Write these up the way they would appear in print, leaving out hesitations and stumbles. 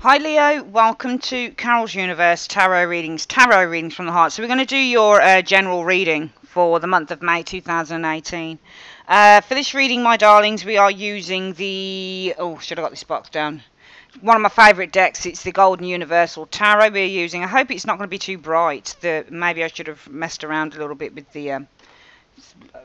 Hi Leo, welcome to Carol's Universe Tarot Readings from the Heart. So we're going to do your general reading for the month of May 2018. For this reading, my darlings, we are using the... Oh, should have got this box down. One of my favourite decks, it's the Golden Universal Tarot we're using. I hope it's not going to be too bright. Maybe I should have messed around a little bit with the...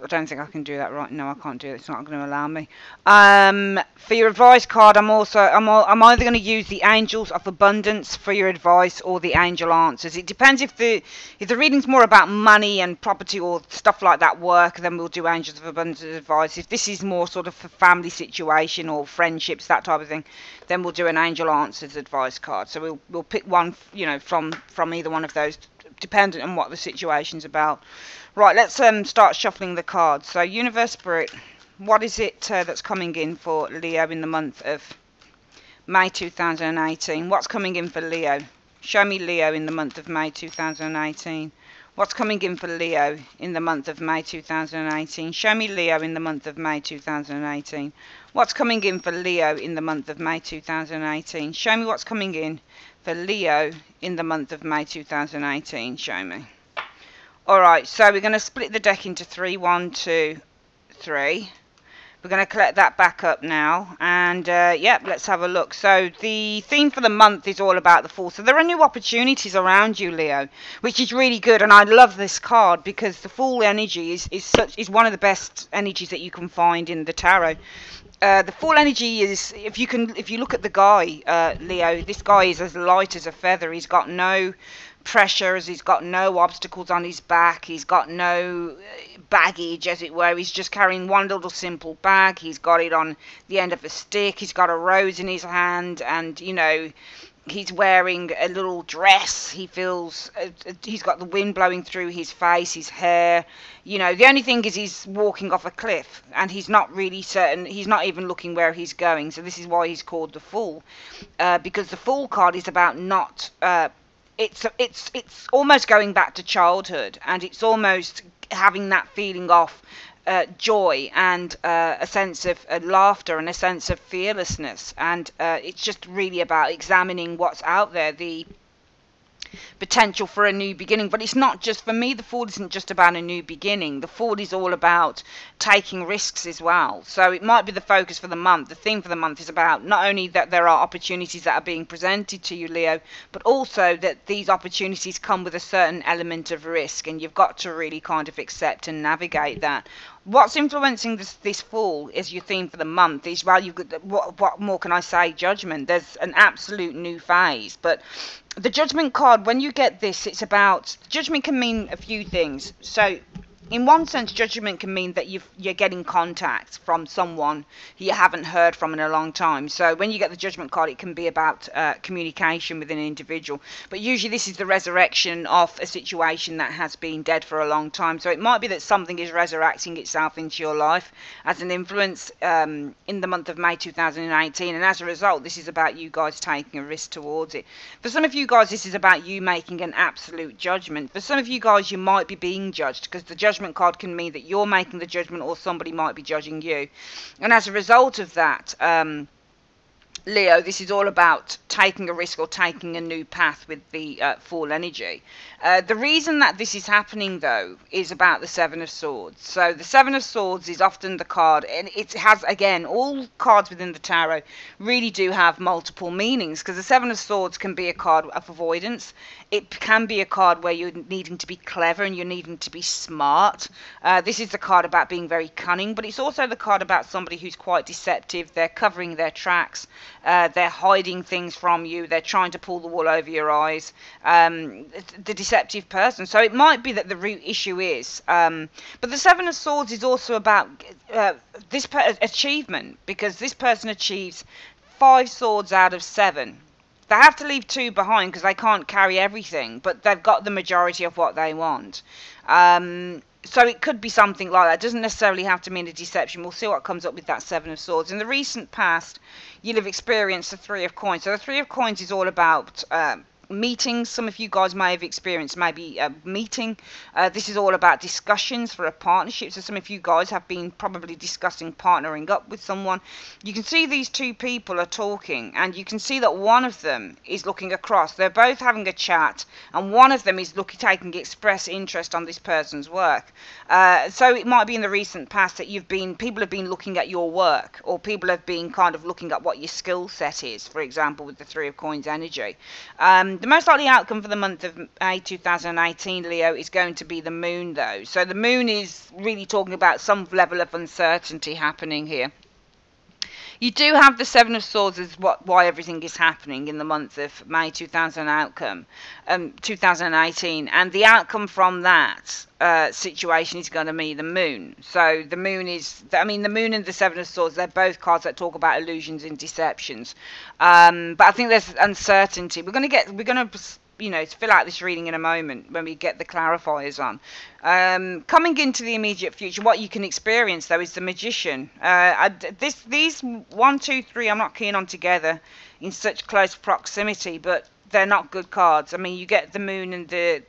I don't think I can do that right. No, I can't do it. It's not going to allow me. For your advice card, I'm either going to use the Angels of Abundance for your advice or the Angel Answers. It depends if the reading's more about money and property or stuff like that work, then we'll do Angels of Abundance advice. If this is more sort of for family situation or friendships, that type of thing, then we'll do an Angel Answers advice card. So we'll pick one, you know, from either one of those, dependent on what the situation's about. Right, let's start shuffling the cards. So, Universe Spirit, what is it that's coming in for Leo in the month of May 2018? What's coming in for Leo? Show me Leo in the month of May 2018. What's coming in for Leo in the month of May 2018? Show me Leo in the month of May 2018. What's coming in for Leo in the month of May 2018? Show me what's coming in for Leo in the month of May 2018. Show me. Alright, so we're going to split the deck into 3, 1, 2, 3. We're going to collect that back up now. And, yep, let's have a look. So, the theme for the month is all about the Fool. So, there are new opportunities around you, Leo, which is really good. And I love this card because the Fool energy is one of the best energies that you can find in the tarot. The Fool energy is, if you look at the guy, Leo, this guy is as light as a feather. He's got no pressures, he's got no obstacles on his back, he's got no baggage, as it were. He's just carrying one little simple bag. He's got it on the end of a stick. He's got a rose in his hand, and you know, he's wearing a little dress. He feels he's got the wind blowing through his face, his hair. You know, the only thing is he's walking off a cliff, and he's not really certain. He's not even looking where he's going. So this is why he's called the Fool, because the Fool card is about not. It's almost going back to childhood, and it's almost having that feeling of joy and a sense of laughter and a sense of fearlessness, and it's just really about examining what's out there, the potential for a new beginning. But it's not just, for me, the Fool isn't just about a new beginning. The Fool is all about taking risks as well. So it might be the focus for the month. The theme for the month is about not only that there are opportunities that are being presented to you, Leo, but also that these opportunities come with a certain element of risk, and you've got to really kind of accept and navigate that. What's influencing this Fool is your theme for the month is, well, you've got, what more can I say, Judgment. There's an absolute new phase. But the Judgment card, when you get this, it's about, Judgment can mean a few things. So in one sense, Judgment can mean that you're getting contact from someone who you haven't heard from in a long time. So when you get the Judgment card, it can be about communication with an individual. But usually this is the resurrection of a situation that has been dead for a long time. So it might be that something is resurrecting itself into your life as an influence in the month of May 2018. And as a result, this is about you guys taking a risk towards it. For some of you guys, this is about you making an absolute judgment. For some of you guys, you might be being judged, because the Judgment card can mean that you're making the judgment or somebody might be judging you. And as a result of that, Leo, this is all about taking a risk or taking a new path with the Fool energy. The reason that this is happening, though, is about the Seven of Swords. So the Seven of Swords is often the card, and it has, again, all cards within the tarot really do have multiple meanings, because the Seven of Swords can be a card of avoidance. It can be a card where you're needing to be clever and you're needing to be smart. This is the card about being very cunning, but it's also the card about somebody who's quite deceptive. They're covering their tracks. They're hiding things from you. They're trying to pull the wool over your eyes. The deceptive person. So it might be that the root issue is. But the Seven of Swords is also about this achievement, because this person achieves 5 swords out of 7. They have to leave 2 behind because they can't carry everything, but they've got the majority of what they want. So it could be something like that. It doesn't necessarily have to mean a deception. We'll see what comes up with that Seven of Swords. In the recent past, you'll have experienced the Three of Coins. So the Three of Coins is all about meetings. Some of you guys may have experienced maybe a meeting. This is all about discussions for a partnership. So some of you guys have been probably discussing partnering up with someone. You can see these two people are talking, and you can see that one of them is looking across. They're both having a chat, and one of them is taking express interest on this person's work. So it might be in the recent past that people have been looking at your work, or people have been kind of looking at what your skill set is, for example, with the Three of Coins energy. The most likely outcome for the month of May 2018, Leo, is going to be the moon, though. So the moon is really talking about some level of uncertainty happening here. You do have the Seven of Swords as why everything is happening in the month of May 2018, and the outcome from that situation is going to be the moon. So the moon is, the moon and the Seven of Swords, they're both cards that talk about illusions and deceptions. But I think there's uncertainty. We're going to fill out this reading in a moment when we get the clarifiers on. Coming into the immediate future, what you can experience though is the Magician. These 1, 2, 3, I'm not keen on together in such close proximity, but they're not good cards. I mean, you get the Moon and the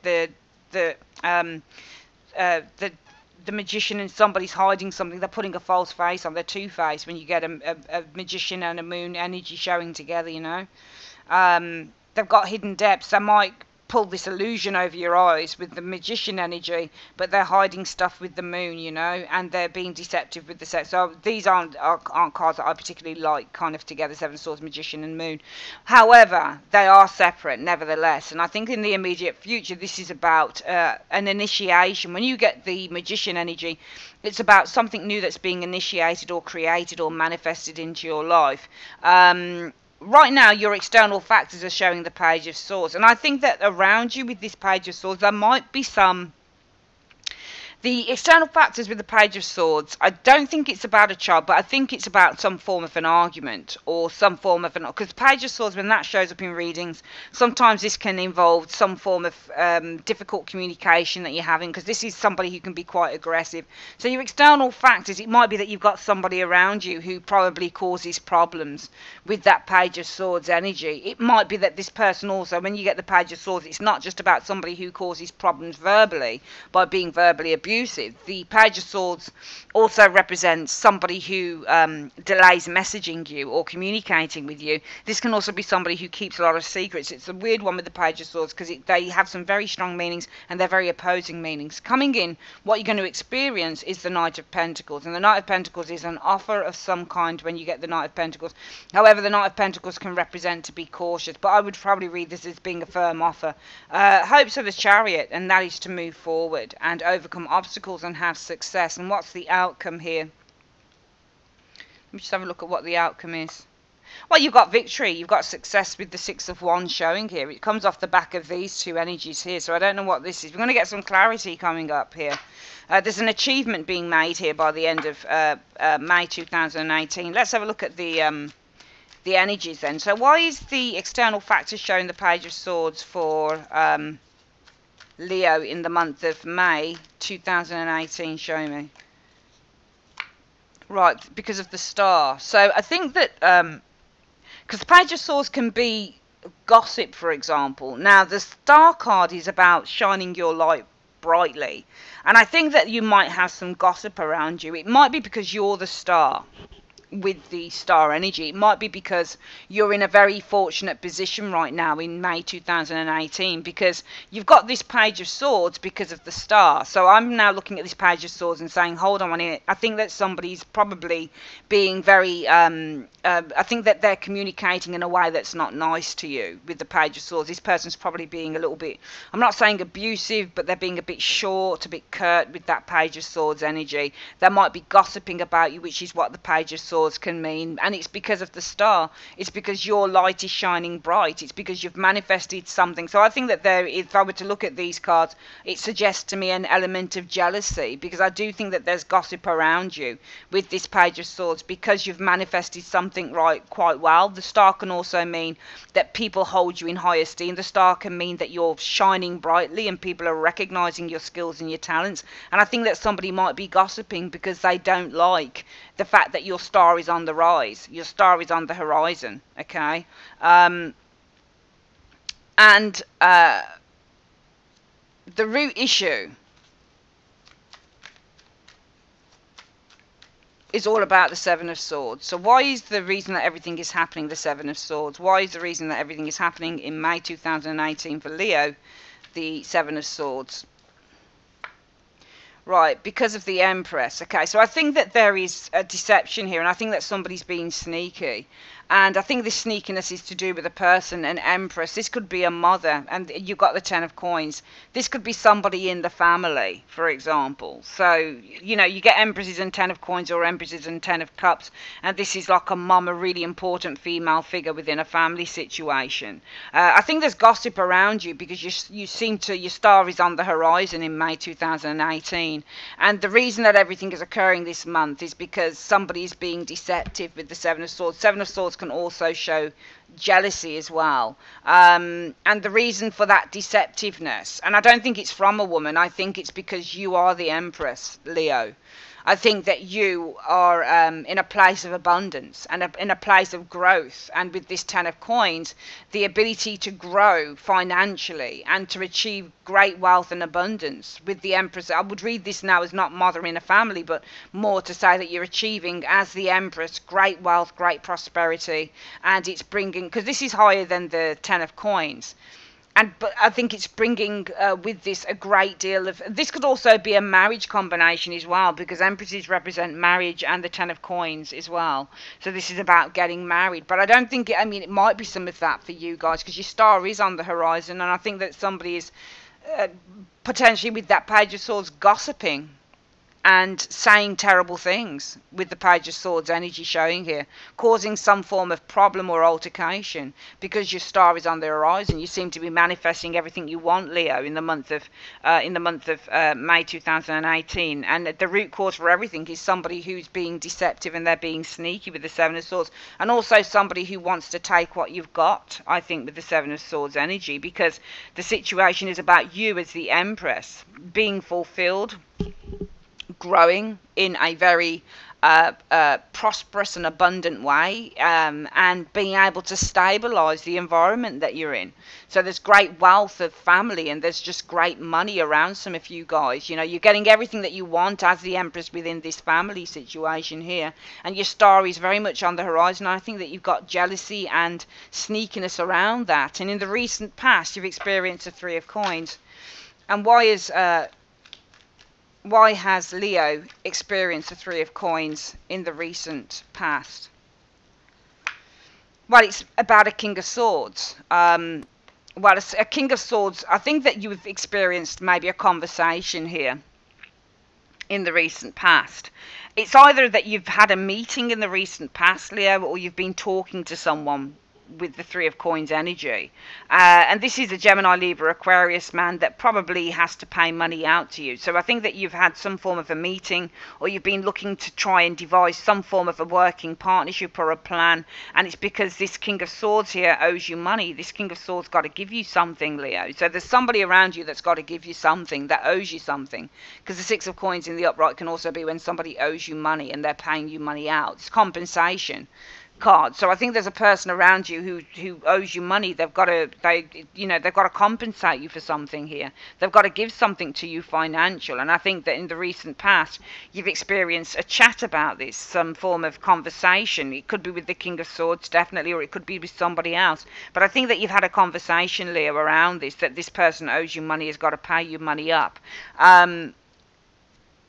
Magician, and somebody's hiding something. They're putting a false face on. They're two-faced when you get a Magician and a Moon energy showing together. They've got hidden depths. They might pull this illusion over your eyes with the Magician energy, but they're hiding stuff with the Moon, and they're being deceptive with the set. So these aren't cards that I particularly like, kind of together, Seven of Swords, Magician and Moon. However, they are separate nevertheless, and I think in the immediate future this is about an initiation. When you get the Magician energy, it's about something new that's being initiated or created or manifested into your life. Right now, your external factors are showing the Page of Swords. And I think that around you with this Page of Swords, there might be the external factors with the Page of Swords. I don't think it's about a child, but I think it's about some form of an argument or some form of because Page of Swords, when that shows up in readings, sometimes this can involve some form of difficult communication that you're having, because this is somebody who can be quite aggressive. So your external factors, it might be that you've got somebody around you who probably causes problems with that Page of Swords energy. It might be that this person also, when you get the Page of Swords, it's not just about somebody who causes problems verbally by being verbally abusive. The Page of Swords also represents somebody who delays messaging you or communicating with you. This can also be somebody who keeps a lot of secrets. It's a weird one with the Page of Swords because they have some very strong meanings and they're very opposing meanings. Coming in, what you're going to experience is the Knight of Pentacles, and the Knight of Pentacles is an offer of some kind when you get the Knight of Pentacles. However, the Knight of Pentacles can represent to be cautious, but I would probably read this as being a firm offer. Hopes of the Chariot, and that is to move forward and overcome obstacles and have success. And what's the outcome here? Let me just have a look at what the outcome is. Well, you've got victory, you've got success with the Six of Wands showing here. It comes off the back of these two energies here, so I don't know what this is. We're going to get some clarity coming up here. There's an achievement being made here by the end of May 2018. Let's have a look at the energies then. So why is the external factor showing the Page of Swords for Leo in the month of May 2018? Show me. Right, because of the Star. So I think that because the Page of Swords can be gossip, for example. Now the Star card is about shining your light brightly, and I think that you might have some gossip around you. It might be because you're the Star with the Star energy. It might be because you're in a very fortunate position right now in May 2018, because you've got this Page of Swords because of the Star. So I'm now looking at this Page of Swords and saying, hold on a minute, I think that somebody's probably being very I think that they're communicating in a way that's not nice to you with the Page of Swords. This person's probably being a little bit, I'm not saying abusive, but they're being a bit short, a bit curt with that Page of Swords energy. They might be gossiping about you, which is what the Page of Swords can mean, and it's because of the Star. It's because your light is shining bright. It's because you've manifested something. So I think that there, if I were to look at these cards, it suggests to me an element of jealousy, because I do think that there's gossip around you with this Page of Swords because you've manifested something quite well. The Star can also mean that people hold you in high esteem. The Star can mean that you're shining brightly and people are recognizing your skills and your talents. And I think that somebody might be gossiping because they don't like the fact that your Star is on the rise. Your Star is on the horizon. Okay. And the root issue is all about the Seven of Swords. So why is the reason that everything is happening the Seven of Swords? Why is the reason that everything is happening in May 2018 for Leo the Seven of Swords? Right, because of the Empress. Okay, so I think that there is a deception here, and I think that somebody's being sneaky. And I think this sneakiness is to do with a person, an Empress. This could be a mother, and you've got the Ten of Coins. This could be somebody in the family, for example. So, you know, you get Empresses and Ten of Coins, or Empresses and Ten of Cups, and this is like a mum, a really important female figure within a family situation. I think there's gossip around you because you seem to, your star is on the horizon in May 2018. And the reason that everything is occurring this month is because somebody is being deceptive with the Seven of Swords. Seven of Swords can also show jealousy as well. And the reason for that deceptiveness, and I don't think it's from a woman, I think it's because you are the Empress, Leo. I think that you are in a place of abundance and in a place of growth. And with this Ten of Coins, the ability to grow financially and to achieve great wealth and abundance with the Empress. I would read this now as not mothering a family, but more to say that you're achieving, as the Empress, great wealth, great prosperity. And it's bringing, because this is higher than the Ten of Coins. But I think it's bringing with this a great deal of, this could also be a marriage combination as well, because Empresses represent marriage and the Ten of Coins as well. So this is about getting married. But I don't think, I mean, it might be some of that for you guys, because your star is on the horizon, and I think that somebody is potentially with that Page of Swords gossiping and saying terrible things with the Page of Swords energy showing here, causing some form of problem or altercation because your star is on the horizon. You seem to be manifesting everything you want, Leo, in the month of May 2018. And the root cause for everything is somebody who's being deceptive and they're being sneaky with the Seven of Swords, and also somebody who wants to take what you've got, I think, with the Seven of Swords energy, because the situation is about you as the Empress being fulfilled, growing in a very prosperous and abundant way, and being able to stabilize the environment that you're in. So there's great wealth of family, and there's just great money around some of you guys. You know, you're getting everything that you want as the Empress within this family situation here, and your star is very much on the horizon. I think that you've got jealousy and sneakiness around that, and in the recent past you've experienced the Three of Coins. And why has Leo experienced the Three of Coins in the recent past? Well, it's about a King of Swords. Well, it's a King of Swords. I think that you've experienced maybe a conversation here in the recent past. It's either that you've had a meeting in the recent past, Leo, or you've been talking to someone with the Three of Coins energy, and this is a Gemini, Libra, Aquarius man that probably has to pay money out to you. So I think that you've had some form of a meeting, or you've been looking to try and devise some form of a working partnership or a plan, and it's because this King of Swords here owes you money. This King of Swords got to give you something, Leo. So there's somebody around you that's got to give you something, that owes you something, because the Six of Coins in the upright can also be when somebody owes you money and they're paying you money out. It's compensation card. So I think there's a person around you who owes you money. They've got to compensate you for something here. They've got to give something to you financial. And I think that in the recent past you've experienced a chat about this, some form of conversation. It could be with the King of Swords, definitely, or it could be with somebody else. But I think that you've had a conversation, Leo, around this, that this person owes you money, has got to pay you money up.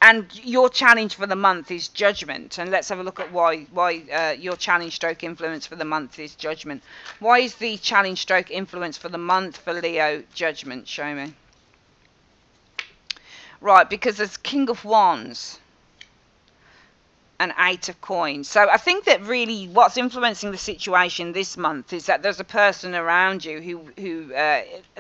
And your challenge for the month is Judgment. And let's have a look at why your challenge stroke influence for the month is Judgment. Why is the challenge stroke influence for the month for Leo Judgment? Show me. Right, because there's King of Wands and Eight of Coins. So I think that really what's influencing the situation this month is that there's a person around you who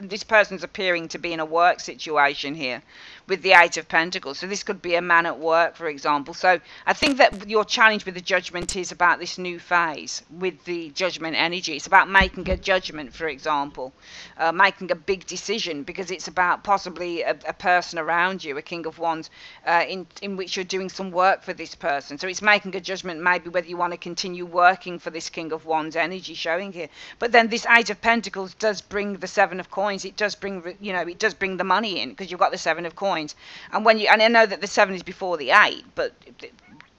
this person's appearing to be in a work situation here with the Eight of Pentacles. So this could be a man at work, for example. So I think that your challenge with the Judgment is about this new phase with the Judgment energy. It's about making a judgment, for example, making a big decision, because it's about possibly a person around you, a King of Wands, in which you're doing some work for this person. So it's making a judgment, maybe whether you want to continue working for this King of Wands energy showing here. But then this Eight of Pentacles does bring the Seven of Coins. It does bring, you know, it does bring the money in, because you've got the Seven of Coins. And when you, and I know that the 7 is before the 8, but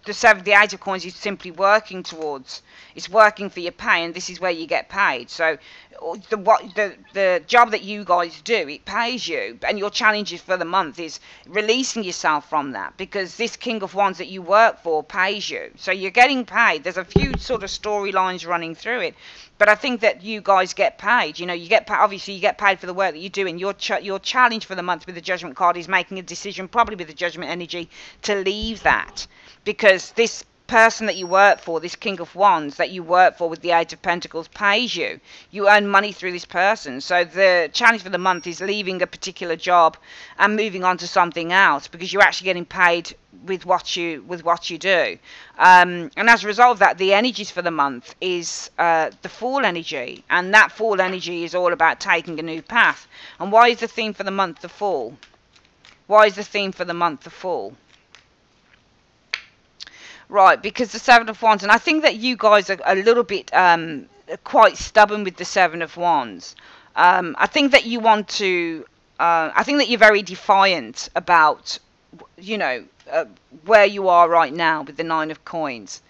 the Eight of Coins is simply working towards, it's working for your pay, and this is where you get paid. So the job that you guys do, it pays you, and your challenges for the month is releasing yourself from that, because this King of Wands that you work for pays you, so you're getting paid. There's a few sort of storylines running through it, but I think that you guys get paid. You know, you get paid, obviously you get paid for the work that you do, and your challenge for the month with the Judgment card is making a decision, probably with the Judgment energy, to leave that, because this person that you work for, this King of Wands that you work for with the Eight of Pentacles, pays you. You earn money through this person. So the challenge for the month is leaving a particular job and moving on to something else, because you're actually getting paid with what you do. And as a result of that, the energies for the month is the Fool energy, and that Fool energy is all about taking a new path. And why is the theme for the month the Fool? Why is the theme for the month the Fool? Right, because the Seven of Wands, and I think that you guys are a little bit quite stubborn with the Seven of Wands. I think that you want to, I think that you're very defiant about, you know, where you are right now with the Nine of Coins,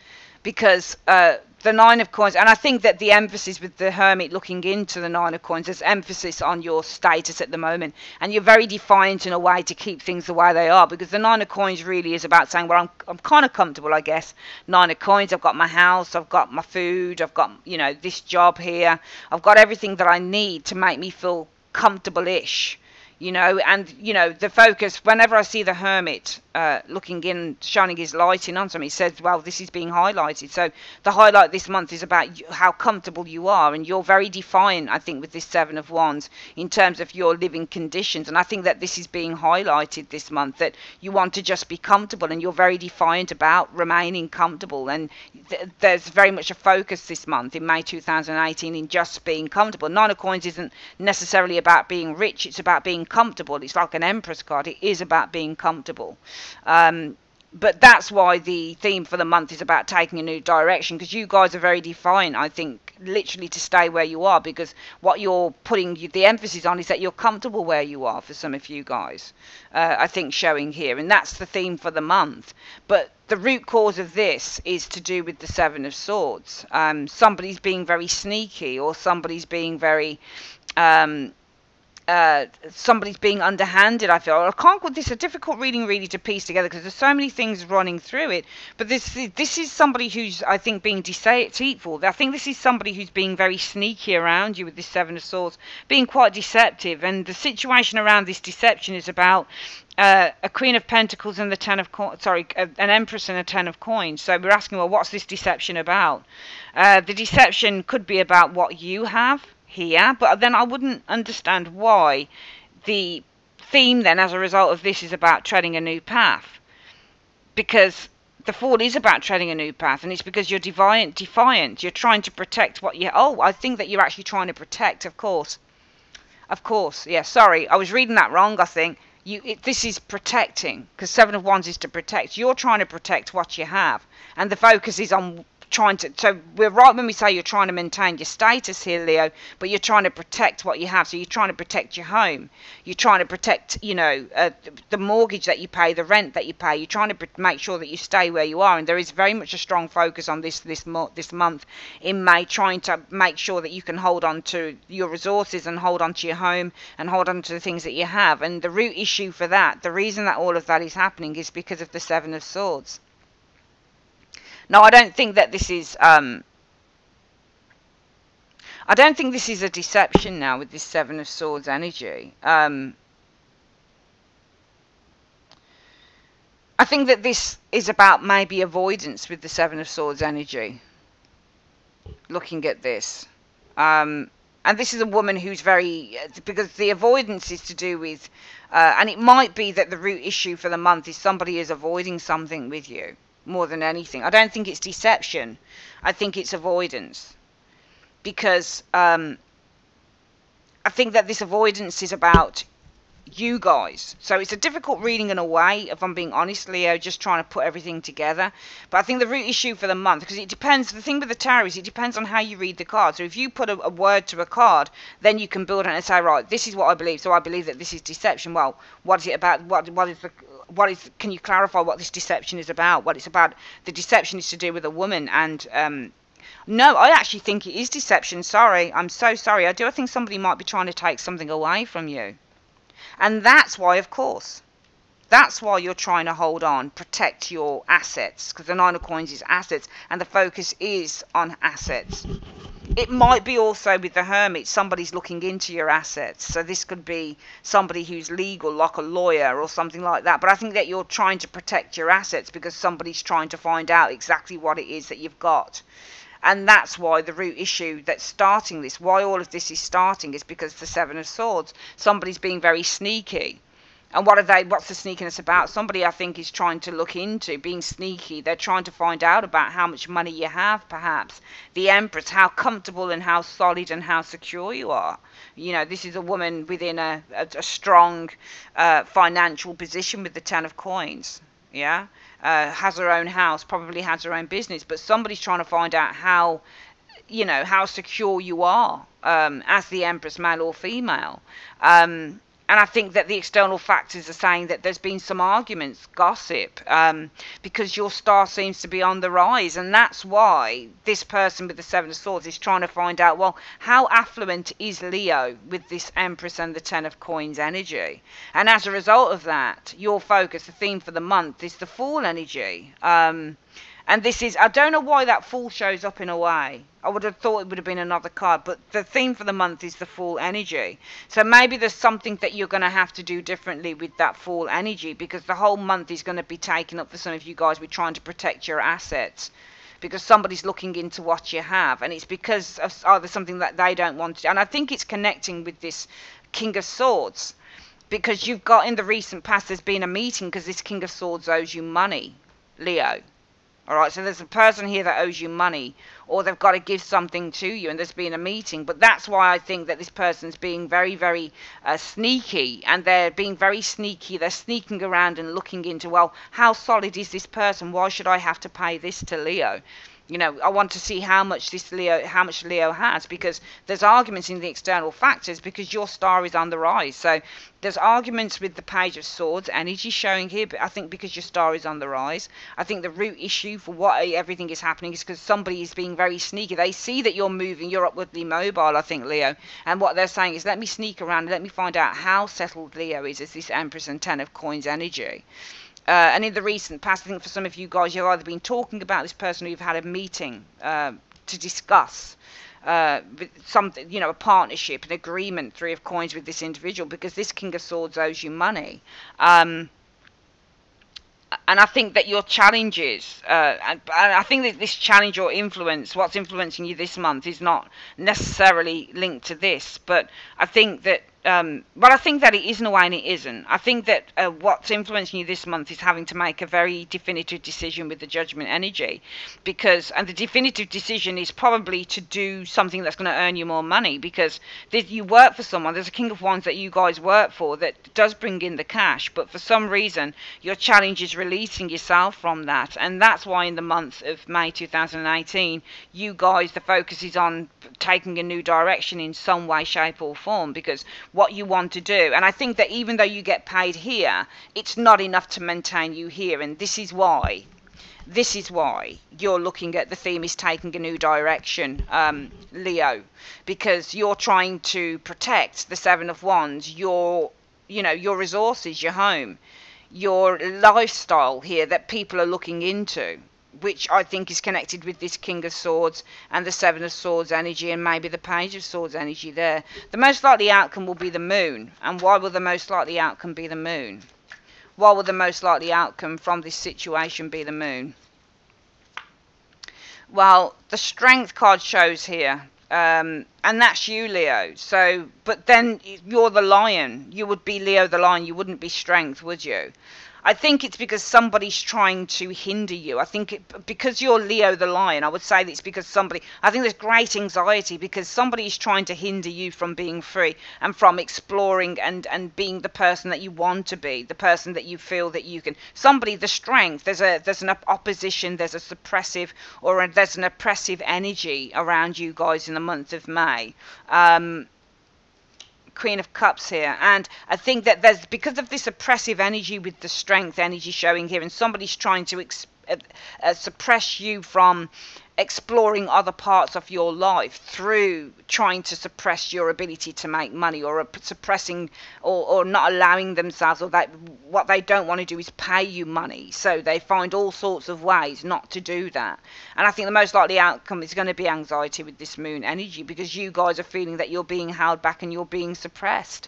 because the Nine of Coins, and I think that the emphasis with the Hermit looking into the Nine of Coins, there's emphasis on your status at the moment, and you're very defiant in a way to keep things the way they are, because the Nine of Coins really is about saying, well, I'm kind of comfortable, I guess. Nine of Coins, I've got my house, I've got my food, I've got, you know, this job here, I've got everything that I need to make me feel comfortable-ish. You know, and, you know, the focus, whenever I see the Hermit looking in, shining his light in on something, it says, well, this is being highlighted. So the highlight this month is about how comfortable you are, and you're very defiant, I think, with this Seven of Wands in terms of your living conditions. And I think that this is being highlighted this month, that you want to just be comfortable, and you're very defiant about remaining comfortable. And there's very much a focus this month in May 2018 in just being comfortable. Nine of Coins isn't necessarily about being rich, it's about being comfortable. It's like an Empress card. It is about being comfortable. But that's why the theme for the month is about taking a new direction, because you guys are very defiant, I think, literally to stay where you are, because what you're putting the emphasis on is that you're comfortable where you are for some of you guys, I think, showing here, and that's the theme for the month. But the root cause of this is to do with the Seven of Swords. Somebody's being very sneaky, or somebody's being very somebody's being underhanded, I feel. I can't, this is a difficult reading really to piece together, because there's so many things running through it, but this is somebody who's, I think, being deceitful. I think this is somebody who's being very sneaky around you with this Seven of Swords, being quite deceptive, and the situation around this deception is about a Queen of Pentacles and the Ten of an Empress and a Ten of Coins. So we're asking, well, what's this deception about? The deception could be about what you have here, but then I wouldn't understand why the theme then as a result of this is about treading a new path, because the Fool is about treading a new path, and it's because you're defiant, you're trying to protect what you, oh, I think that you're actually trying to protect, of course, yeah, sorry, I was reading that wrong. I think this is protecting, because Seven of Wands is to protect. You're trying to protect what you have, and the focus is on trying to, so we're right when we say you're trying to maintain your status here, Leo, but you're trying to protect what you have. So you're trying to protect your home, you're trying to protect, you know, the mortgage that you pay, the rent that you pay. You're trying to make sure that you stay where you are, and there is very much a strong focus on this month in May, trying to make sure that you can hold on to your resources and hold on to your home and hold on to the things that you have. And the root issue for that, the reason that all of that is happening, is because of the Seven of Swords. Now, I don't think that this is, I don't think this is a deception now with this Seven of Swords energy. I think that this is about maybe avoidance with the Seven of Swords energy. Looking at this. And this is a woman who's very, because the avoidance is to do with, and it might be that the root issue for the month is somebody is avoiding something with you more than anything. I don't think it's deception. I think it's avoidance. Because I think that this avoidance is about you guys. So it's a difficult reading in a way, if I'm being honest, Leo, just trying to put everything together. But I think the root issue for the month, because it depends, the thing with the tarot is it depends on how you read the card. So if you put a word to a card, then you can build on it and say, right, this is what I believe. So I believe that this is deception. Well, what is it about? Can you clarify what this deception is about? What it's about? The deception is to do with a woman, and no, I actually think it is deception. Sorry, I'm so sorry. I think somebody might be trying to take something away from you. And that's why, of course, that's why you're trying to hold on, protect your assets, because the Nine of Coins is assets, and the focus is on assets. It might be also with the Hermit, somebody's looking into your assets. So this could be somebody who's legal, like a lawyer or something like that. But I think that you're trying to protect your assets because somebody's trying to find out exactly what it is that you've got. And that's why the root issue that's starting this, why all of this is starting, is because the Seven of Swords. Somebody's being very sneaky. And what's the sneakiness about? Somebody, I think, is trying to look into being sneaky. They're trying to find out about how much money you have, perhaps. The Empress, how comfortable and how solid and how secure you are. You know, this is a woman within a strong financial position with the Ten of Coins. Yeah? Has her own house, probably has her own business, but somebody's trying to find out how, you know, how secure you are as the Empress, male or female. And I think that the external factors are saying that there's been some arguments, gossip, because your star seems to be on the rise. And that's why this person with the Seven of Swords is trying to find out, well, how affluent is Leo with this Empress and the Ten of Coins energy? And as a result of that, your focus, the theme for the month, is the Fool energy. And this is, I don't know why that Fool shows up in a way. I would have thought it would have been another card, but the theme for the month is the Fool energy. So maybe there's something that you're going to have to do differently with that Fool energy, because the whole month is going to be taken up for some of you guys with trying to protect your assets. Because somebody's looking into what you have, and it's because of either something that they don't want to. And I think it's connecting with this King of Swords, because you've got, in the recent past, there's been a meeting because this King of Swords owes you money, Leo. Alright, so there's a person here that owes you money, or they've got to give something to you, and there's been a meeting. But that's why I think that this person's being very, very sneaky, and they're being very sneaky. They're sneaking around and looking into, well, how solid is this person? Why should I have to pay this to Leo? You know, I want to see how much Leo has, because there's arguments in the external factors, because your star is on the rise. So there's arguments with the Page of Swords energy showing here, but I think because your star is on the rise, I think the root issue for what everything is happening is because somebody is being very sneaky. They see that you're moving, you're upwardly mobile, I think, Leo, and what they're saying is, let me sneak around and let me find out how settled Leo is as this Empress and Ten of Coins energy. And in the recent past, I think for some of you guys, you've either been talking about this person, or you've had a meeting to discuss something, you know, a partnership, an agreement, Three of Coins with this individual, because this King of Swords owes you money. And I think that your challenges, and I think that this challenge or influence, what's influencing you this month, is not necessarily linked to this, but I think that I think that it is in a way and it isn't. I think that what's influencing you this month is having to make a very definitive decision with the Judgment energy, and the definitive decision is probably to do something that's going to earn you more money, because you work for someone. There's a King of Wands that you guys work for that does bring in the cash, but for some reason your challenge is releasing yourself from that, and that's why in the month of May 2018, you guys, the focus is on taking a new direction in some way, shape or form, because what you want to do. And I think that even though you get paid here, it's not enough to maintain you here. And this is why you're looking at the theme is taking a new direction, Leo, because you're trying to protect the Seven of Wands, your resources, your home, your lifestyle here that people are looking into, which I think is connected with this King of Swords and the Seven of Swords energy, and maybe the Page of Swords energy there. The most likely outcome will be the Moon. And why will the most likely outcome be the Moon? Why will the most likely outcome from this situation be the Moon? Well, the Strength card shows here And that's you, Leo. So, but then you're the lion. You would be Leo the lion. You wouldn't be strength, would you? I think it's because somebody's trying to hinder you. I think because you're Leo the lion, I would say that it's because somebody, I think there's great anxiety because somebody's trying to hinder you from being free and from exploring and being the person that you want to be, the person that you feel that you can. Somebody, the strength, there's an opposition, there's a suppressive there's an oppressive energy around you guys in the month of May. Queen of Cups here, and I think that there's, because of this oppressive energy with the strength energy showing here, and somebody's trying to suppress you from exploring other parts of your life through trying to suppress your ability to make money, or suppressing or not allowing themselves, or that what they don't want to do is pay you money, so they find all sorts of ways not to do that. And I think the most likely outcome is going to be anxiety with this moon energy, because you guys are feeling that you're being held back and you're being suppressed.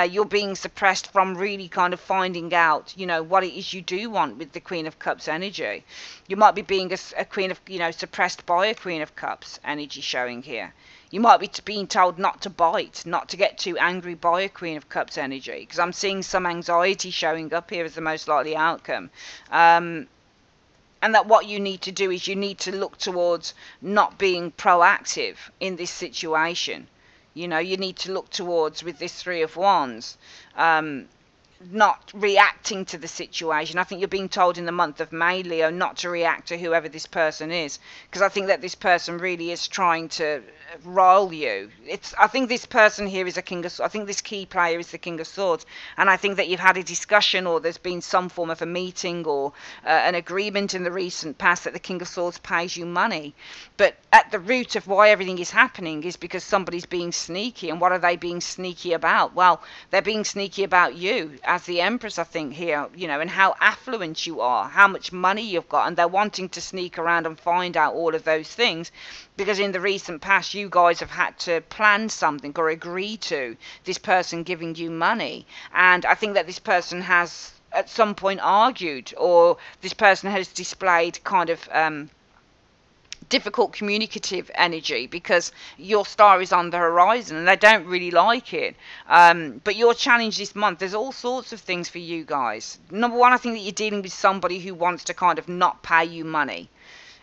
You're being suppressed from really kind of finding out, what it is you do want with the Queen of Cups energy. You might be being a Queen of, suppressed by a Queen of Cups energy showing here. You might be being told not to bite, not to get too angry by a Queen of Cups energy, because I'm seeing some anxiety showing up here as the most likely outcome. And that what you need to do is you need to look towards not being proactive in this situation. You need to look towards, with this Three of Wands, not reacting to the situation. I think you're being told in the month of May, Leo, not to react to whoever this person is, because I think that this person really is trying to rile you. I think this person here is a King of Swords. I think this key player is the King of Swords, and I think that you've had a discussion, or there's been some form of a meeting or an agreement in the recent past that the King of Swords pays you money. But at the root of why everything is happening is because somebody's being sneaky. And what are they being sneaky about? Well, they're being sneaky about you as the Empress, I think, here, and how affluent you are, how much money you've got, and they're wanting to sneak around and find out all of those things, because in the recent past you guys have had to plan something or agree to this person giving you money. And I think that this person has at some point argued, or this person has displayed kind of difficult communicative energy, because your star is on the horizon and they don't really like it. But your challenge this month, there's all sorts of things for you guys. Number one, I think that you're dealing with somebody who wants to kind of not pay you money,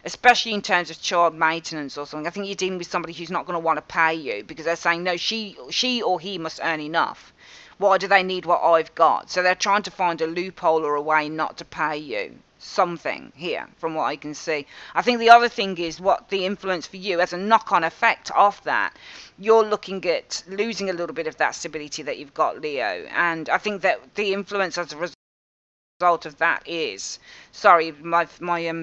especially in terms of child maintenance or something. I think you're dealing with somebody who's not going to want to pay you, because they're saying, no, she or he must earn enough. Why do they need what I've got? So they're trying to find a loophole or a way not to pay you something here, from what I can see. I think the other thing is what the influence for you as a knock-on effect of that. You're looking at losing a little bit of that stability that you've got, Leo. And I think that the influence as a result of that is, sorry, my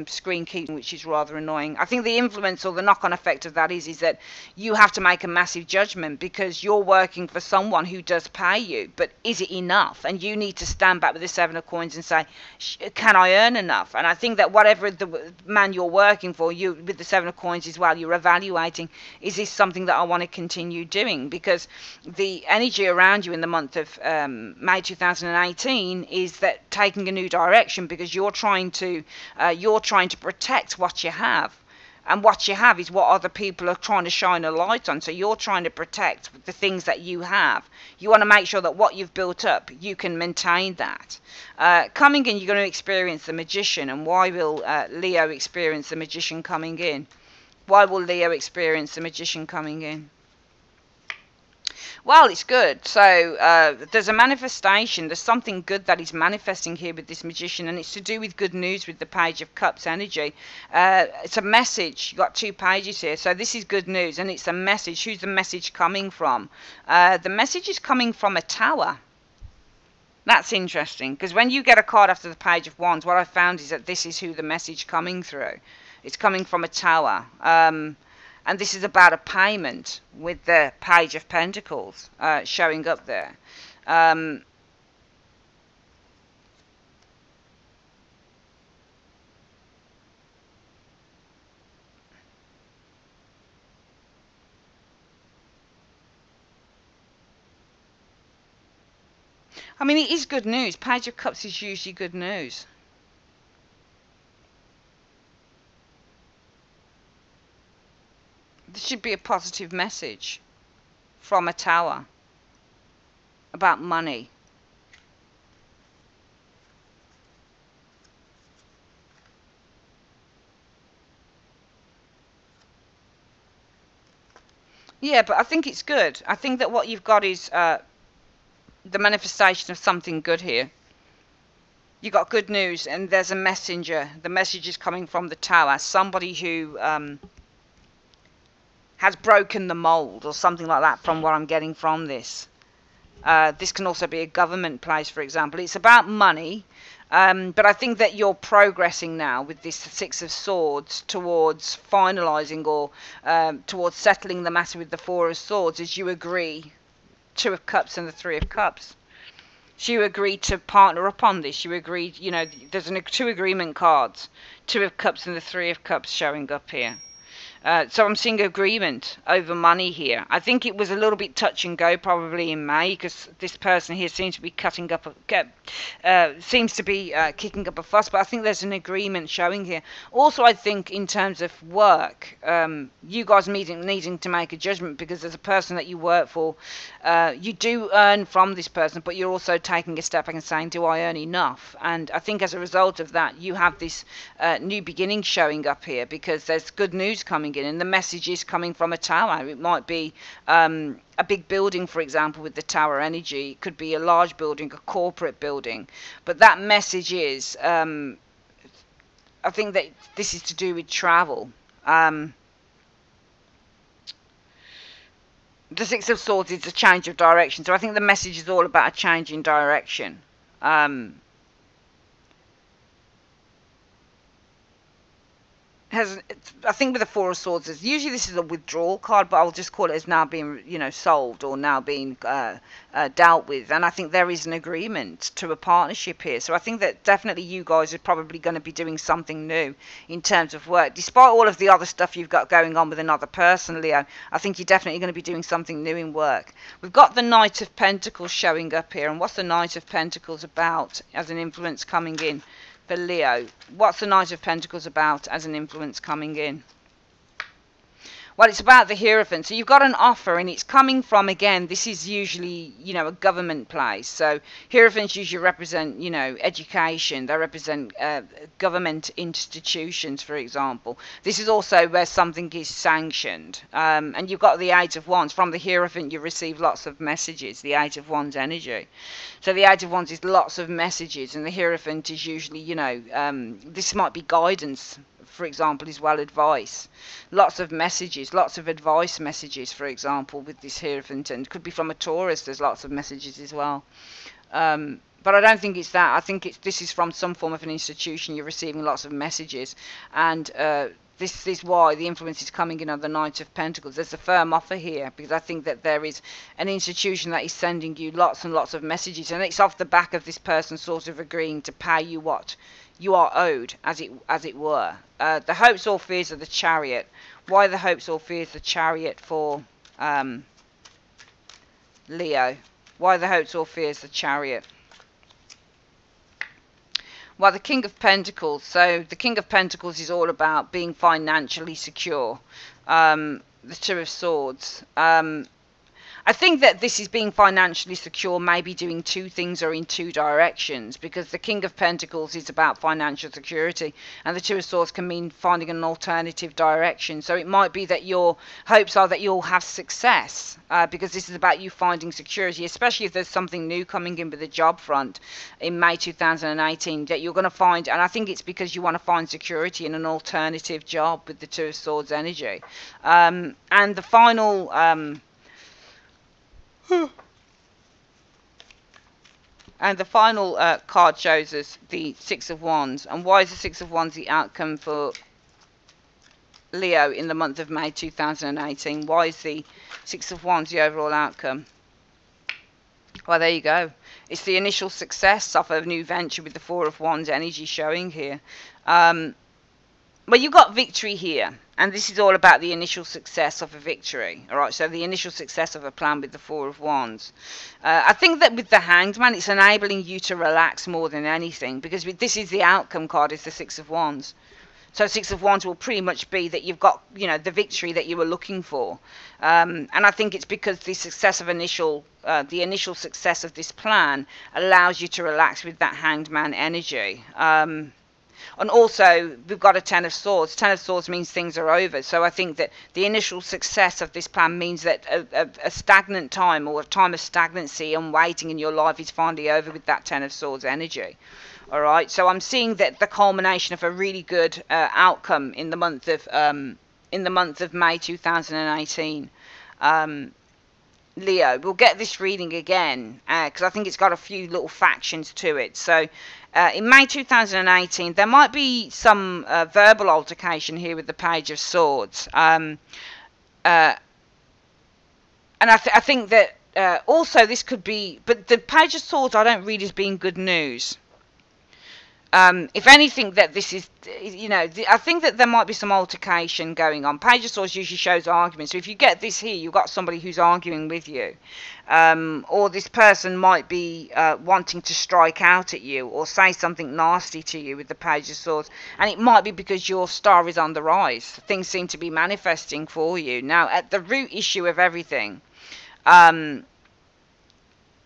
screen keeping, which is rather annoying. I think the influence or the knock-on effect of that is that you have to make a massive judgment, because you're working for someone who does pay you, but is it enough? And you need to stand back with the Seven of Coins and say, can I earn enough? And I think that whatever the man you're working for, you with the Seven of Coins as well, you're evaluating, is this something that I want to continue doing? Because the energy around you in the month of May 2018 is that taking a new direction, because you're trying to protect what you have, and what you have is what other people are trying to shine a light on. So you're trying to protect the things that you have. You want to make sure that what you've built up, you can maintain that. Coming in, you're going to experience the Magician. And why will Leo experience the Magician coming in? Why will Leo experience the Magician coming in? Well, it's good. So there's a manifestation. There's something good that is manifesting here with this Magician, and it's to do with good news with the Page of Cups energy. It's a message. You've got two pages here. So this is good news, and it's a message. Who's the message coming from? The message is coming from a Tower. That's interesting, because when you get a card after the Page of Wands, what I found is that this is who the message coming through. It's coming from a Tower. And this is about a payment with the Page of Pentacles showing up there. I mean, it is good news. Page of Cups is usually good news. should be a positive message from a Tower about money. Yeah, but I think it's good. I think that what you've got is the manifestation of something good here. You got good news, and there's a messenger. The message is coming from the Tower. Somebody who has broken the mold or something like that from what I'm getting from this. This can also be a government place, for example. It's about money, but I think that you're progressing now with this Six of Swords towards finalising or towards settling the matter with the Four of Swords as you agree. Two of Cups and the Three of Cups. So you agreed to partner up on this. You agreed, you know, there's two agreement cards. Two of Cups and the Three of Cups showing up here. So I'm seeing agreement over money here. I think it was a little bit touch and go probably in May because this person here seems to be kicking up a fuss. But I think there's an agreement showing here. Also, I think in terms of work, you guys needing to make a judgment because as a person that you work for, you do earn from this person, but you're also taking a step back and saying, do I earn enough? And I think as a result of that, you have this new beginning showing up here because there's good news coming in, and the message is coming from a Tower. It might be a big building, for example, with the Tower energy. It could be a large building, a corporate building, but that message is I think that this is to do with travel. The Six of Swords is a change of direction, so I think the message is all about a change in direction. I think with the Four of Swords, usually this is a withdrawal card, but I'll just call it as now being, you know, solved or now being dealt with. And I think there is an agreement to a partnership here. So I think that definitely you guys are probably going to be doing something new in terms of work. Despite all of the other stuff you've got going on with another person, Leo, I think you're definitely going to be doing something new in work. We've got the Knight of Pentacles showing up here. And what's the Knight of Pentacles about as an influence coming in? For Leo, what's the Knight of Pentacles about as an influence coming in? Well, it's about the Hierophant. So you've got an offer, and it's coming from, again, this is usually, you know, a government place. So Hierophants usually represent, you know, education. They represent government institutions, for example. This is also where something is sanctioned. And you've got the Eight of Wands. From the Hierophant, you receive lots of messages, the Eight of Wands energy. So the Eight of Wands is lots of messages, and the Hierophant is usually, you know, this might be guidance, for example, as well, advice. Lots of messages, lots of advice messages, for example, with this Hierophant, and could be from a Taurus. There's lots of messages as well. But I don't think it's that. I think this is from some form of an institution. You're receiving lots of messages, and this is why the influence is coming in on the Knight of Pentacles. There's a firm offer here because I think that there is an institution that is sending you lots and lots of messages, and it's off the back of this person sort of agreeing to pay you what you are owed, as it were. The hopes or fears of the Chariot. Why the hopes or fears of the Chariot for Leo? Why the hopes or fears of the Chariot? Well, the King of Pentacles. So the King of Pentacles is all about being financially secure. The Two of Swords. I think that this is being financially secure, maybe doing two things or in two directions, because the King of Pentacles is about financial security, and the Two of Swords can mean finding an alternative direction. So it might be that your hopes are that you'll have success, because this is about you finding security, especially if there's something new coming in with the job front in May 2018 that you're going to find. And I think it's because you want to find security in an alternative job with the Two of Swords energy. And the final... And the final card shows us the Six of Wands. And why is the Six of Wands the outcome for Leo in the month of May 2018? Why is the Six of Wands the overall outcome? Well, there you go. It's the initial success of a new venture with the Four of Wands energy showing here. Well, you've got victory here, and this is all about the initial success of a victory. All right, so the initial success of a plan with the Four of Wands. I think that with the Hanged Man, it's enabling you to relax more than anything, because this is the outcome card, is the Six of Wands. So Six of Wands will pretty much be that you've got, you know, the victory that you were looking for. And I think it's because the success of the initial success of this plan allows you to relax with that Hanged Man energy. And also, we've got a Ten of Swords. Ten of Swords means things are over. So I think that the initial success of this plan means that a stagnant time, or a time of stagnancy and waiting in your life, is finally over with that Ten of Swords energy. All right, so I'm seeing that the culmination of a really good outcome in the month of May 2018. Leo, we'll get this reading again because I think it's got a few little factions to it. So in May 2018, there might be some verbal altercation here with the Page of Swords. And I think that also this could be, but the Page of Swords I don't read as being good news. If anything, that this is, you know, I think that there might be some altercation going on. Page of Swords usually shows argument. So if you get this here, you've got somebody who's arguing with you. Or this person might be wanting to strike out at you or say something nasty to you with the Page of Swords. And it might be because your star is on the rise. Things seem to be manifesting for you. Now, at the root issue of everything,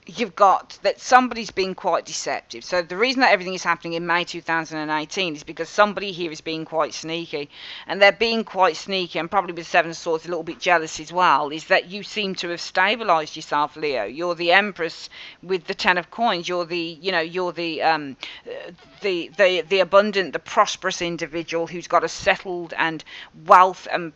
you've got that somebody's being quite deceptive. So the reason that everything is happening in May 2018 is because somebody here is being quite sneaky, and they're being quite sneaky, and probably with Seven of Swords a little bit jealous as well, is that you seem to have stabilized yourself, Leo. You're the Empress with the Ten of Coins. You're the, you know, you're the abundant, the prosperous individual who's got a settled and wealth and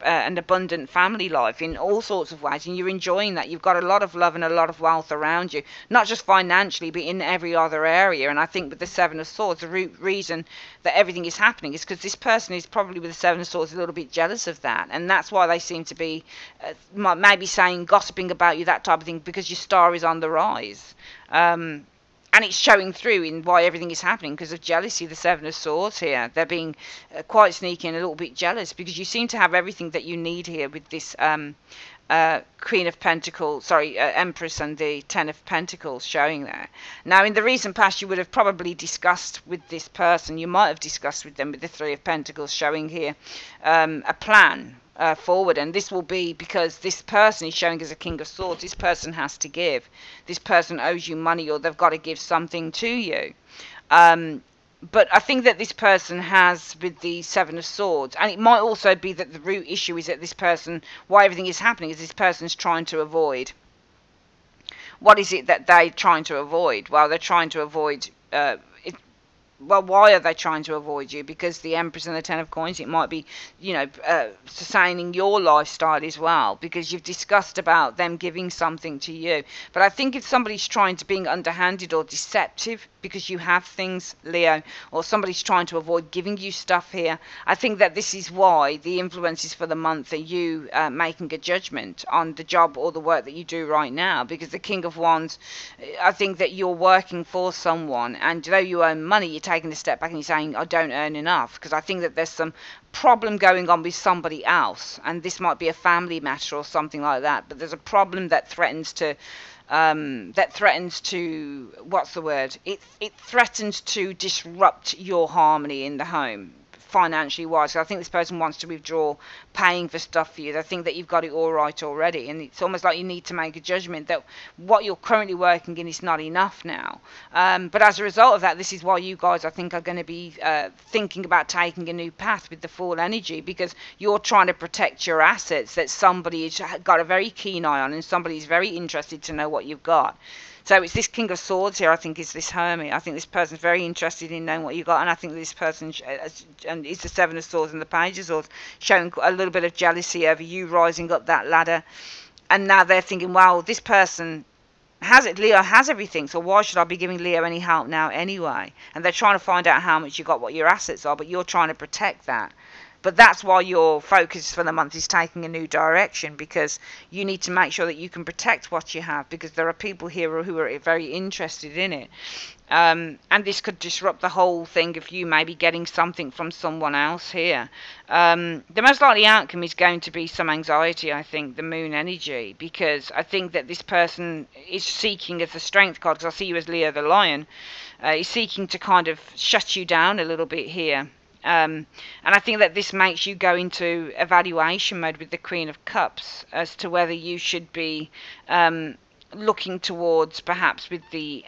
and abundant family life in all sorts of ways, and you're enjoying that. You've got a lot of love and a lot of wealth around you, not just financially, but in every other area. And I think with the Seven of Swords, the root reason that everything is happening is because this person is probably with the Seven of Swords a little bit jealous of that, and that's why they seem to be maybe saying, gossiping about you, that type of thing, because your star is on the rise. And it's showing through in why everything is happening, because of jealousy. The Seven of Swords here, they're being quite sneaky and a little bit jealous, because you seem to have everything that you need here with this Queen of Pentacles, sorry, Empress and the Ten of Pentacles showing there. Now, in the recent past, you would have probably discussed with this person, you might have discussed with them with the Three of Pentacles showing here, a plan forward, and this will be because this person is showing as a King of Swords. This person has to give. This person owes you money, or they've got to give something to you. But I think that this person has with the Seven of Swords, and it might also be that the root issue is that this person, why everything is happening, is this person's trying to avoid. What is it that they're trying to avoid? Well, they're trying to avoid well, why are they trying to avoid you? Because the Empress and the Ten of Coins, it might be, you know, sustaining your lifestyle as well, because you've discussed about them giving something to you. But I think if somebody's trying to being underhanded or deceptive because you have things, Leo, or somebody's trying to avoid giving you stuff here, I think that this is why the influences for the month are you making a judgment on the job or the work that you do right now. Because the King of Wands, I think that you're working for someone, and though you earn money, you're taking a step back and you're saying, I don't earn enough, because I think that there's some problem going on with somebody else, and this might be a family matter or something like that, but there's a problem that threatens to what's the word, it threatens to disrupt your harmony in the home, financially wise. So I think this person wants to withdraw paying for stuff for you. They think that you've got it all right already, and it's almost like you need to make a judgment that what you're currently working in is not enough now. But as a result of that, this is why you guys, I think, are going to be thinking about taking a new path with the Fool energy, because you're trying to protect your assets that somebody's got a very keen eye on, and somebody's very interested to know what you've got. So it's this King of Swords here, I think, is this Hermit. I think this person's very interested in knowing what you got, and I think this person, and it's the Seven of Swords and the Page of Swords, showing a little bit of jealousy over you rising up that ladder. And now they're thinking, well, this person has it, Leo has everything, so why should I be giving Leo any help now anyway? And they're trying to find out how much you got, what your assets are, but you're trying to protect that. But that's why your focus for the month is taking a new direction, because you need to make sure that you can protect what you have, because there are people here who are very interested in it. And this could disrupt the whole thing of you maybe getting something from someone else here. The most likely outcome is going to be some anxiety, I think, the Moon energy, because I think that this person is seeking as the Strength card, because I see you as Leo the Lion, is seeking to kind of shut you down a little bit here. And I think that this makes you go into evaluation mode with the Queen of Cups as to whether you should be looking towards perhaps with the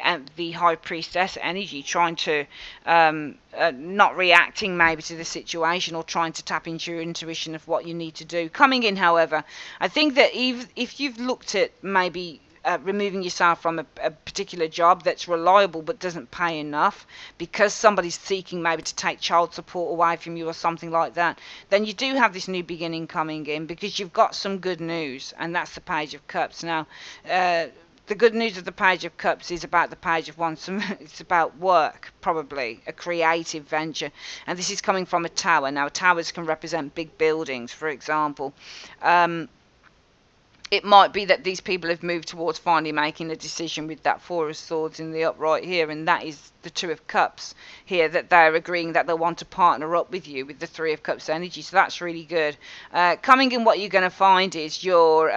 High Priestess energy, trying to not reacting maybe to the situation, or trying to tap into your intuition of what you need to do. Coming in, however, I think that if you've looked at maybe removing yourself from a particular job that's reliable but doesn't pay enough because somebody's seeking maybe to take child support away from you or something like that, then you do have this new beginning coming in, because you've got some good news, and that's the Page of Cups. Now, the good news of the Page of Cups is about the Page of Wands. It's about work, probably a creative venture, and this is coming from a tower. Now, towers can represent big buildings, for example. It might be that these people have moved towards finally making a decision with that Four of Swords in the upright here, and that is the Two of Cups here, that they're agreeing that they want to partner up with you with the Three of Cups energy. So that's really good. Coming in, what you're going to find is you're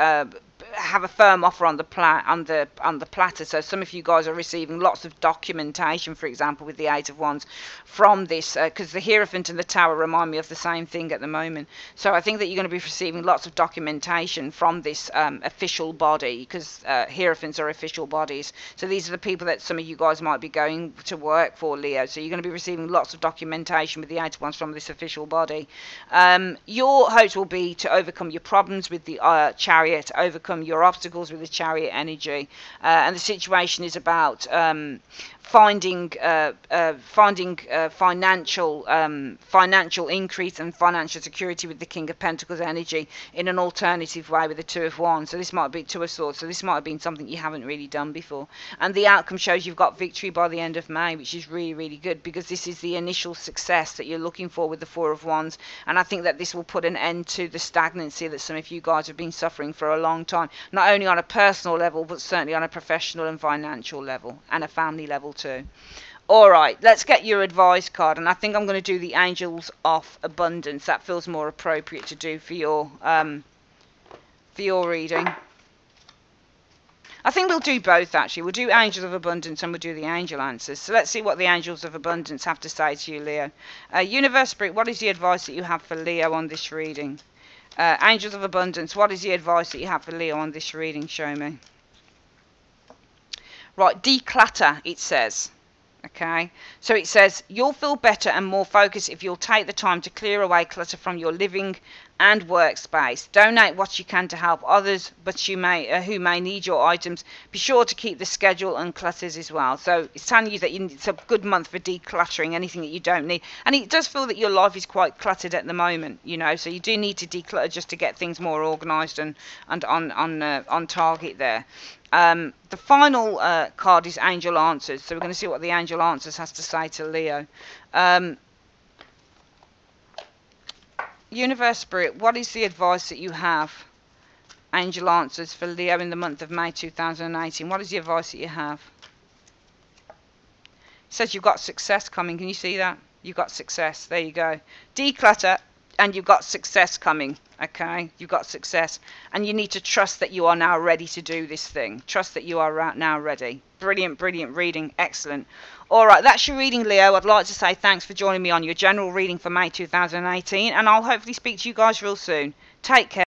have a firm offer on the platter. So some of you guys are receiving lots of documentation, for example, with the Eight of Wands from this, because the Hierophant and the Tower remind me of the same thing at the moment. So I think that you're going to be receiving lots of documentation from this official body, because Hierophants are official bodies. So these are the people that some of you guys might be going to work for, Leo. So you're going to be receiving lots of documentation with the Eight of Wands from this official body. Your hopes will be to overcome your problems with the Chariot, overcome your obstacles with the Chariot energy, and the situation is about finding financial increase and financial security with the King of Pentacles energy in an alternative way with the Two of Wands. So this might be Two of Swords. So this might have been something you haven't really done before, and the outcome shows you've got victory by the end of May, which is really, really good, because this is the initial success that you're looking for with the Four of Wands. And I think that this will put an end to the stagnancy that some of you guys have been suffering for a long time, not only on a personal level, but certainly on a professional and financial level, and a family level too. All right, let's get your advice card, and I think I'm going to do the Angels of Abundance. That feels more appropriate to do for your reading. I think we'll do both, actually. We'll do Angels of Abundance and we'll do the Angel Answers. So let's see what the Angels of Abundance have to say to you, Leo. Universe Spirit, what is the advice that you have for Leo on this reading? Angels of Abundance, what is the advice that you have for Leo on this reading? Show me. Right, declutter, it says. Okay, so it says you'll feel better and more focused if you'll take the time to clear away clutter from your living and workspace. Donate what you can to help others, but who may need your items. Be sure to keep the schedule uncluttered as well. So it's telling you that it's a good month for decluttering anything that you don't need. And it does feel that your life is quite cluttered at the moment, you know. So you do need to declutter just to get things more organised and on target there. The final card is Angel Answers. So we're going to see what the Angel Answers has to say to Leo. Universe Spirit, what is the advice that you have? Angel Answers for Leo in the month of May 2018. What is the advice that you have? It says you've got success coming. Can you see that? You've got success. There you go. Declutter, and you've got success coming. Okay, you've got success, and you need to trust that you are now ready to do this thing. Trust that you are now ready. Brilliant, brilliant reading. Excellent. All right, that's your reading, Leo. I'd like to say thanks for joining me on your general reading for May 2018, and I'll hopefully speak to you guys real soon. Take care.